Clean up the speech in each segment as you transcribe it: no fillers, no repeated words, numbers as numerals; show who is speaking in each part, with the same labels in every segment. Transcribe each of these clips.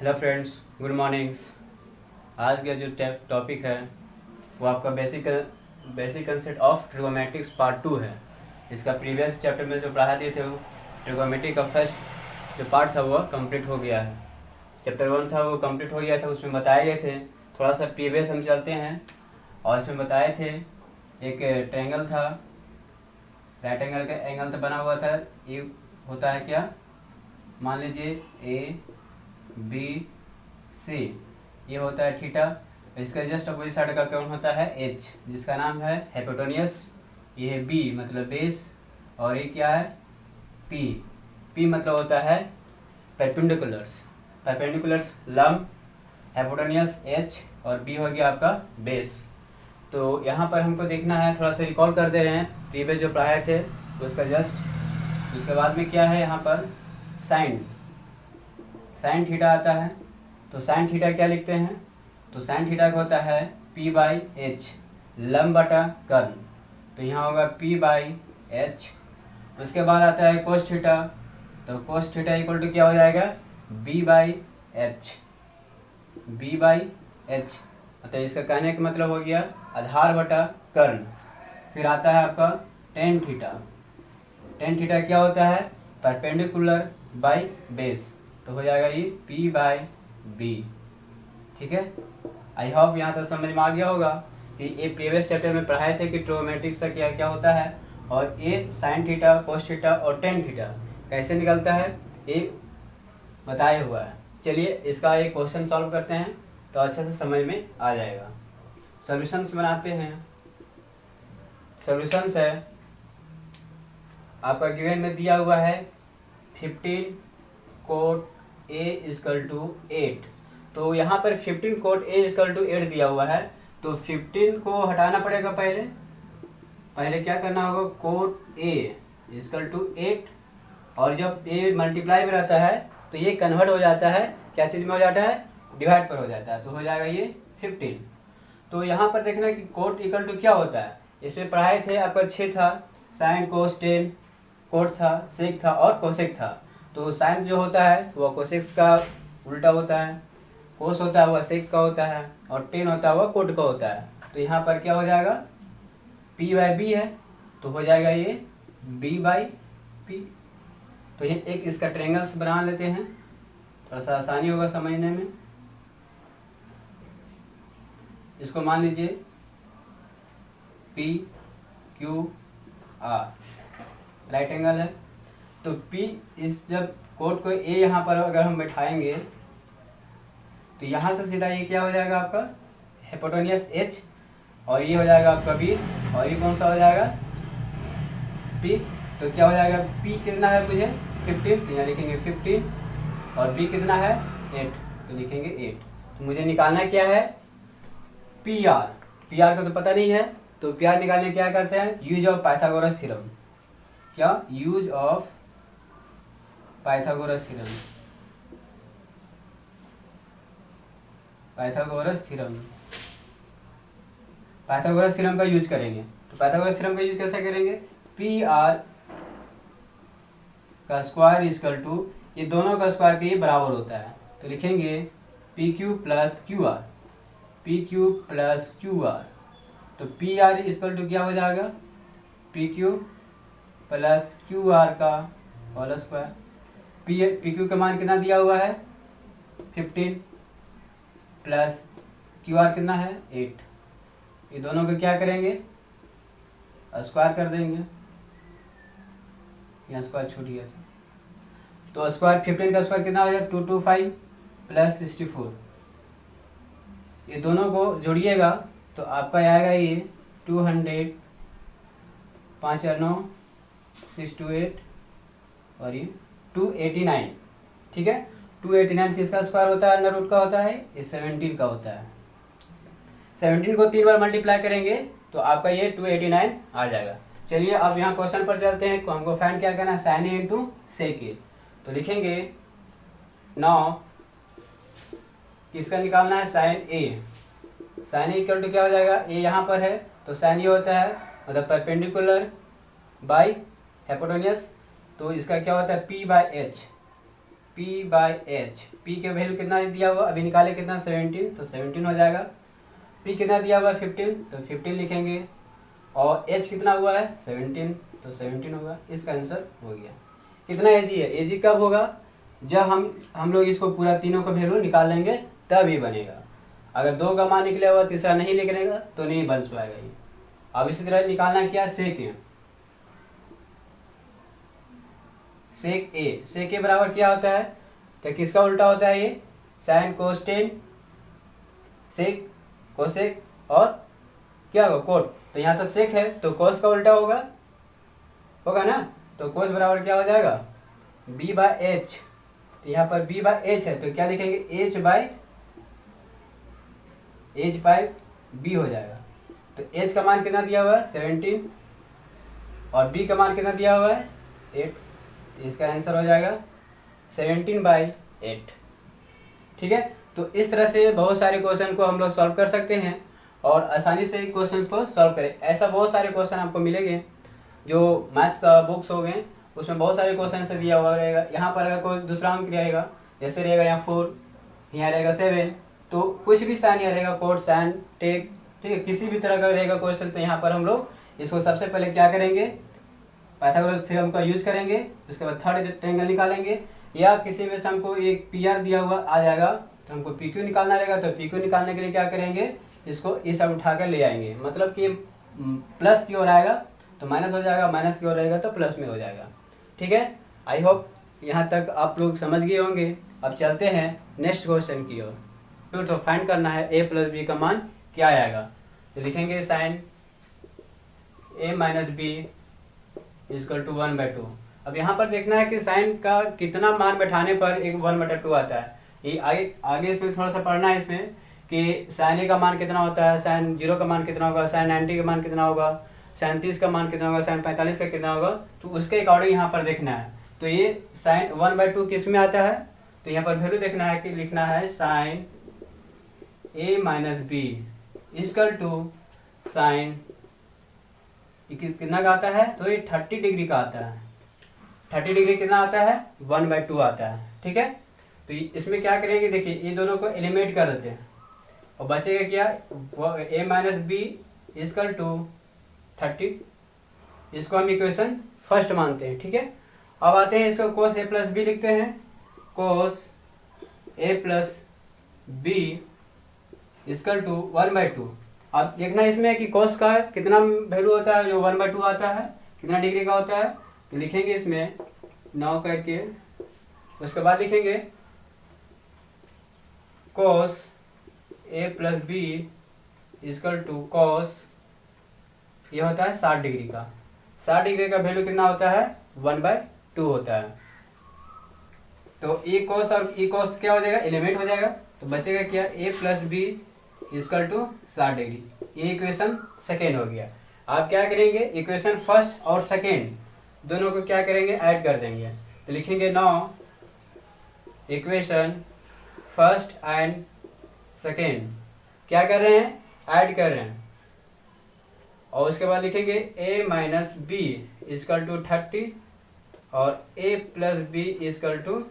Speaker 1: Hello friends, good mornings. आज का जो टॉपिक है वो आपका बेसिक कंसेप्ट ऑफ ट्रिगोमेट्रिक्स पार्ट 2 है। इसका प्रीवियस चैप्टर में जो पढ़ा दिए थे वो ट्रिगोमेट्री का फर्स्ट जो पार्ट था वो कंप्लीट हो गया है। चैप्टर 1 था वो कंप्लीट हो गया था, उसमें बताए गए थे। थोड़ा सा प्रीवियस हम चलते हैं और इसमें बताए थे एक ट्रायंगल था, राइट एंगल का एंगल तो बना हुआ था। ये होता है क्या, मान लीजिए ए बी सी, ये होता है थीटा। इसका जस्ट अपोजिट साइड का कौन होता है, एच, जिसका नाम है हाइपोटेन्यूस। ये है बी मतलब बेस, और ये क्या है, पी। पी मतलब होता है परपेंडिकुलर्स लंब, हाइपोटेन्यूस एच, और बी हो गया आपका बेस। तो यहाँ पर हमको देखना है, थोड़ा सा रिकॉल कर दे रहे हैं प्रीवियस जो पढ़ाए थे तो उसका जस्ट। उसके बाद में क्या है यहाँ पर, साइन थीटा आता है। तो साइन थीटा क्या लिखते हैं, तो साइन थीटा का होता है पी बाई एच, लंब बटा कर्न। तो यहाँ होगा पी बाई एच। उसके बाद आता है कोस थीटा, तो कोस थीटा इक्वल टू क्या हो जाएगा, बी बाई एच। मतलब इसका कहने का मतलब हो गया आधार बटा कर्न। फिर आता है आपका टेन थीटा क्या होता है, परपेंडिकुलर बाई बेस। तो हो जाएगा ये पी बाई बी। ठीक है, आई होप यहाँ तक समझ में आ गया होगा कि ये प्रीवियस चैप्टर में पढ़ाए थे कि ट्रिगोमेट्रिक्स का क्या क्या होता है, और ये साइन थीटा, कोस थीटा और टेन थीटा कैसे निकलता है ये बताया हुआ है। चलिए इसका एक क्वेश्चन सॉल्व करते हैं तो अच्छे से समझ में आ जाएगा। सॉल्यूशंस बनाते हैं। सॉल्यूशंस है आपका गिवन में दिया हुआ है 15 कोट ए इजकल टू 8। तो यहाँ पर 15 कोट ए इजकल टू 8 दिया हुआ है, तो 15 को हटाना पड़ेगा। पहले क्या करना होगा, कोट ए इजकल टू 8, और जब ए मल्टीप्लाई में रहता है तो ये कन्वर्ट हो जाता है, क्या चीज़ में हो जाता है, डिवाइड पर हो जाता है, तो हो जाएगा ये 15। तो यहाँ पर देखना कि कोट इक्वल टू क्या होता है, इसमें पढ़ाए थे आपका 6 था, साइन कोस टेन, कोट था, सेक था और कोसेक था। तो साइन जो होता है वह कोसेक्स का उल्टा होता है, कोस होता है वह सेक का होता है, और टेन होता है वह कोट का होता है। तो यहाँ पर क्या हो जाएगा, पी बाई बी है, तो हो जाएगा ये बी बाई पी। तो ये एक इसका ट्रायंगल्स बना लेते हैं, थोड़ा सा आसानी होगा समझने में। इसको मान लीजिए P Q R, right angle है। तो P इस जब कोट को A यहाँ पर अगर हम बैठाएंगे तो यहाँ से सीधा ये क्या हो जाएगा आपका हाइपोटेन्यूस H, और ये हो जाएगा आपका B, और ये कौन सा हो जाएगा P। तो क्या हो जाएगा, P कितना है मुझे 15, तो यहाँ लिखेंगे 15, और B कितना है 8, तो लिखेंगे 8। तो मुझे निकालना क्या है, PR। PR का तो पता नहीं है, तो PR निकालने क्या करते हैं, यूज ऑफ पाइथागोरस थ्योरम। क्या, यूज ऑफ पाइथागोरस थ्योरम का यूज करेंगे। तो पाइथागोरस थ्योरम का यूज कैसे करेंगे, पी आर का स्क्वायर इजकल टू, ये दोनों का स्क्वायर के बराबर होता है, तो लिखेंगे P Q plus Q R. तो पी आर इजकल टू क्या हो जाएगा, P Q plus Q R का होल स्क्वायर। पी क्यू का मान कितना दिया हुआ है 15, प्लस क्यू आर कितना है 8। ये दोनों को क्या करेंगे, स्क्वायर कर देंगे, यहाँ स्क्वायर छूट गया था। तो स्क्वायर 15 का स्क्वायर कितना हो जाएगा 225 प्लस 64। ये दोनों को जोड़िएगा तो आपका आएगा ये 200, 5 और 9 628, और ये 289। ठीक है, 289 किसका स्क्वायर होता है, अंडर रूट का होता है, ये 17 का होता है। 17 को 3 बार मल्टीप्लाई करेंगे तो आपका ये 289 आ जाएगा। चलिए अब यहाँ क्वेश्चन पर चलते हैं। हमको फाइंड क्या करना है, साइन ए इंटू सेक ए। तो लिखेंगे 9 किसका निकालना है, sine A. Sine A equal to क्या हो जाएगा, ए यहाँ पर है तो साइन ए होता है मतलब परपेंडिकुलर बाई हाइपोटेन्यूस, तो इसका क्या होता है P by H. P by H, P के वैल्यू कितना दिया हुआ अभी निकाले कितना 17, तो 17 हो जाएगा। पी कितना दिया हुआ 15, तो 15 लिखेंगे, और एच कितना हुआ है 17, तो 17 होगा। इसका आंसर हो गया। कितना एजी है, एजी कब होगा, जब हम लोग इसको पूरा तीनों का वैल्यू निकाल लेंगे तब ये बनेगा। अगर 2 का मान निकले हुआ तीसरा नहीं निकलेगा तो नहीं बन पाएगा ये। अब इसी तरह निकालना क्या, सेक ए, सेक ए, सेक ए बराबर क्या होता है, तो किसका उल्टा होता है ये, साइन कोस्टेन, सेक कोसेक और क्या होगा कोट। तो यहाँ तो सेक है तो कोस का उल्टा होगा ना, तो कोस बराबर क्या हो जाएगा बी बाई एच। तो यहाँ पर बी बाई एच है तो क्या लिखेंगे एच बाई बी हो जाएगा। तो एच का मान कितना दिया हुआ है 17 और बी का मान कितना दिया हुआ है 8, तो इसका आंसर हो जाएगा 17/8। ठीक है, तो इस तरह से बहुत सारे क्वेश्चन को हम लोग सॉल्व कर सकते हैं और आसानी से क्वेश्चन को सॉल्व करें। ऐसा बहुत सारे क्वेश्चन आपको मिलेंगे जो मैथ्स का बुक्स हो गए उसमें बहुत सारे क्वेश्चन से दिया हुआ रहेगा। यहाँ पर अगर कोई दूसरा अंक रहेगा, जैसे रहेगा यहाँ 4, यहाँ रहेगा 7, तो कुछ भी साइन यहाँ रहेगा कोट साइन टेक, ठीक है, किसी भी तरह का रहेगा क्वेश्चन। तो यहाँ पर हम लोग इसको सबसे पहले क्या करेंगे, पाइथागोरस थ्योरम का यूज करेंगे, उसके बाद थर्ड ट्रायंगल निकालेंगे, या किसी में से हमको एक पी आर दिया हुआ आ जाएगा तो हमको पी क्यू निकालना रहेगा, तो पी क्यू निकालने के लिए क्या करेंगे, इसको इस साइड उठा कर ले आएंगे, मतलब कि प्लस की ओर आएगा तो माइनस हो जाएगा, माइनस की ओर रहेगा तो प्लस में हो जाएगा। ठीक है, आई होप यहाँ तक आप लोग समझ गए होंगे। अब चलते हैं नेक्स्ट क्वेश्चन की ओर। तो फाइंड करना है a प्लस बी का मान क्या आएगा, तो लिखेंगे sine a minus B equal to 1/2। अब यहाँ पर देखना है कि साइन का कितना मान बैठाने पर एक 1/2 आता है। ये आगे इसमें थोड़ा सा पढ़ना है इसमें कि साइन ए का मान कितना होता है, साइन 0 का मान कितना होगा, साइन 90 का मान कितना होगा, साइन 30 का मान कितना होगा, साइन 45 का कितना होगा, तो उसके अकॉर्डिंग यहाँ पर देखना है। तो ये साइन 1/2 किस में आता है, तो यहाँ पर वैल्यू देखना है कि लिखना है sine A minus B equal to sine कितना का आता है, तो ये 30 डिग्री का आता है। 30 डिग्री कितना आता है 1/2 आता है। ठीक है, तो इसमें क्या करेंगे, देखिए ये दोनों को एलिमिनेट कर देते हैं और बचेगा क्या a minus B equal to 30, इसको हम इक्वेशन फर्स्ट मानते हैं। ठीक है, अब आते हैं इसको कोस a प्लस बी लिखते हैं, cos a plus B equal to 1/2। अब देखना इसमें कि कोस का कितना वैल्यू होता है, जो 1/2 आता है कितना डिग्री का होता है, तो लिखेंगे इसमें 9 करके, उसके बाद लिखेंगे cos a plus B equal to cos, ये होता है 60 डिग्री का। 60 डिग्री का वैल्यू कितना होता है 1/2 होता है। तो ए कोस और ई कोस क्या हो जाएगा, एलिमिनेट हो जाएगा, तो बचेगा क्या a plus B equal to 60 degree. ये इक्वेशन सेकेंड हो गया। आप क्या करेंगे, इक्वेशन फर्स्ट और सेकेंड दोनों को क्या करेंगे, ऐड कर देंगे, तो लिखेंगे now equation first and second क्या कर रहे हैं, ऐड कर रहे हैं, और उसके बाद लिखेंगे a minus B equal to 30 और a plus B equal to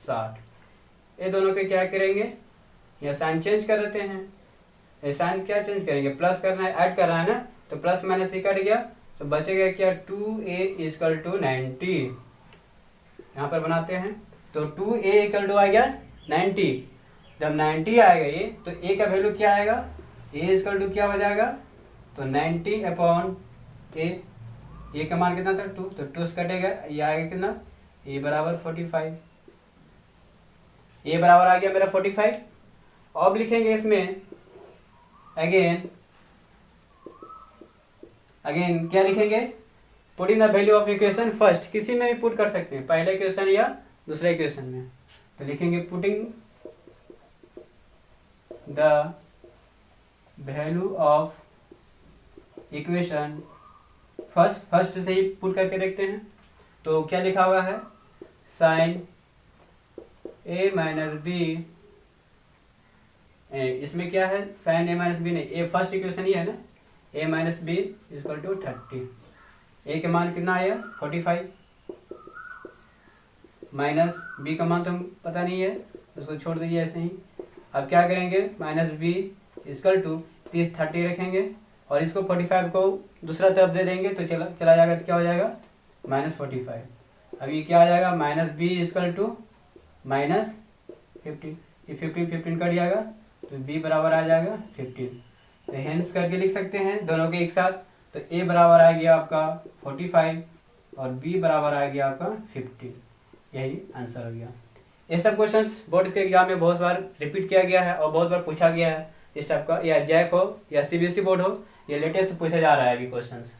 Speaker 1: 60। ये दोनों के क्या करेंगे, या साइन चेंज कर देते हैं। ये साइन क्या चेंज करेंगे, प्लस करना है, ऐड कर रहा है ना, तो प्लस माइनस ही कट गया, तो बचेगा क्या 2a इक्वल टू 90। यहाँ पर बनाते हैं, तो 2a इक्वल टू आ गया 90। जब 90 आएगा ये, तो a का वैल्यू क्या आएगा, a इक्वल टू क्या हो जाएगा, तो 90/a, a का मान कितना था 2, तो 2 से कटेगा, ये आएगा कितना, a बराबर 45, a बराबर आ गया मेरा 45। अब लिखेंगे इसमें अगेन क्या लिखेंगे, putting the value of equation first, किसी में भी पुट कर सकते हैं, पहले इक्वेशन या दूसरे इक्वेशन में, तो लिखेंगे putting the value of equation first से ही पुट करके देखते हैं। तो क्या लिखा हुआ है, साइन a माइनस बी, इसमें क्या है साइन a माइनस बी नहीं, ए फर्स्ट इक्वेशन ही है ना, a minus B equal to 30। a के मान कितना आया 45 माइनस बी का मान तो पता नहीं है, उसको छोड़ दीजिए ऐसे ही। अब क्या करेंगे, माइनस बी इक्वल टू 30 रखेंगे और इसको 45 को दूसरा तरफ दे देंगे तो चला जाएगा, तो क्या हो जाएगा -45। अब ये क्या आ जाएगा, minus B equal to minus 15, ये 15 कट जाएगा तो b बराबर आ जाएगा 15। तो हेंस करके लिख सकते हैं दोनों के एक साथ। तो a बराबर आ गया आपका 45 और b बराबर आ गया आपका 15। यही आंसर हो गया। ये सब क्वेश्चंस बोर्ड के एग्जाम में बहुत बार रिपीट किया गया है और बहुत बार पूछा गया है इस टाइप का, या जैक हो या सीबीएसई बोर्ड हो, ये लेटेस्ट पूछा जा रहा है अभी क्वेश्चंस।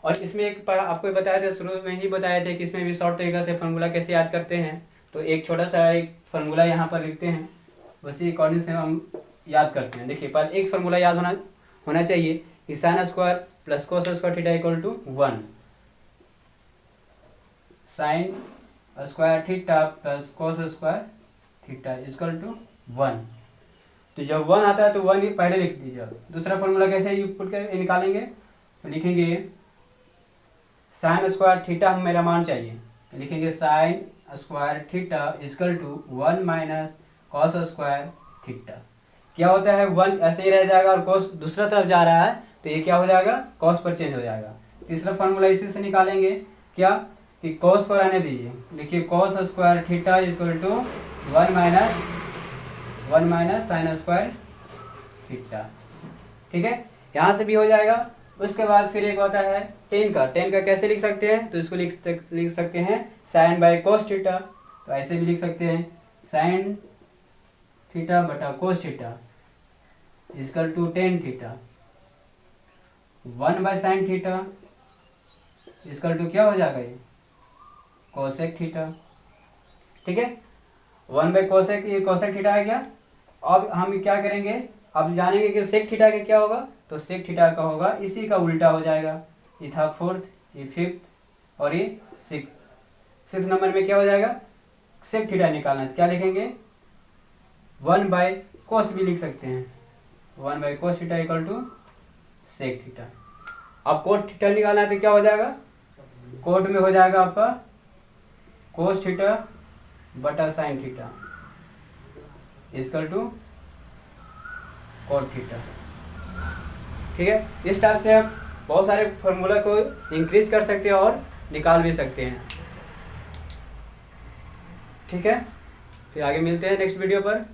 Speaker 1: और इसमें एक आपको बताया था, शुरू में ही बताए थे कि इसमें भी शॉर्ट तरीका से फार्मूला कैसे याद करते हैं। तो एक छोटा सा एक फार्मूला यहाँ पर लिखते हैं, उसी अकॉर्डिंग से हम याद करते हैं। देखिए पर एक फार्मूला याद होना चाहिए कि sine square plus cos square theta equal to 1। Sine square theta plus cos square theta equal to 1। तो जब 1 आता है तो 1 ही पहले लिख दीजिए। दूसरा फार्मूला कैसे पुट कर निकालेंगे, तो लिखेंगे साइन स्क्वायर थीटा हम मेरा मान चाहिए, तो लिखेंगे sine square theta equal to 1 minus cos square theta. क्या होता है 1 ऐसे ही रह जाएगा और कॉस दूसरा तरफ जा रहा है तो ये क्या हो जाएगा, कॉस पर चेंज हो जाएगा। तीसरा फार्मूला इसी से निकालेंगे क्या, कि कॉस को रहने दीजिए, लिखिए cos square theta equal to 1 minus sine square theta. ठीक है, यहाँ से भी हो जाएगा। उसके बाद फिर एक होता है टेन का कैसे लिख सकते हैं, तो इसको लिख सकते हैं साइन बाय कोस थीटा। तो ऐसे भी लिख सकते हैं साइन थीटा बटा cos theta equal to tan theta. 1 by sine theta equal to क्या हो जाएगा, ये कोसेक थीटा। ठीक है, 1 बाय कोसेक, ये कोसेक थीटा आ गया। अब हम क्या करेंगे, अब जानेंगे कि सेक थीटा का क्या होगा, तो सेक थीटा का होगा इसी का उल्टा हो जाएगा। ये था 4th, ये 5th और ये 6th नंबर में क्या हो जाएगा, सेक थीटा निकालना है। क्या लिखेंगे 1 बाय कोस भी लिख सकते हैं, 1 by cos theta equal to sec theta. अब कोट थीटा निकालना है तो क्या हो जाएगा, कोट में हो जाएगा आपका कोस थीटा बटा sine theta equal to cot theta. ठीक है, इस टाइप से आप बहुत सारे फार्मूला को इंक्रीज कर सकते हैं और निकाल भी सकते हैं। ठीक है, फिर आगे मिलते हैं नेक्स्ट वीडियो पर।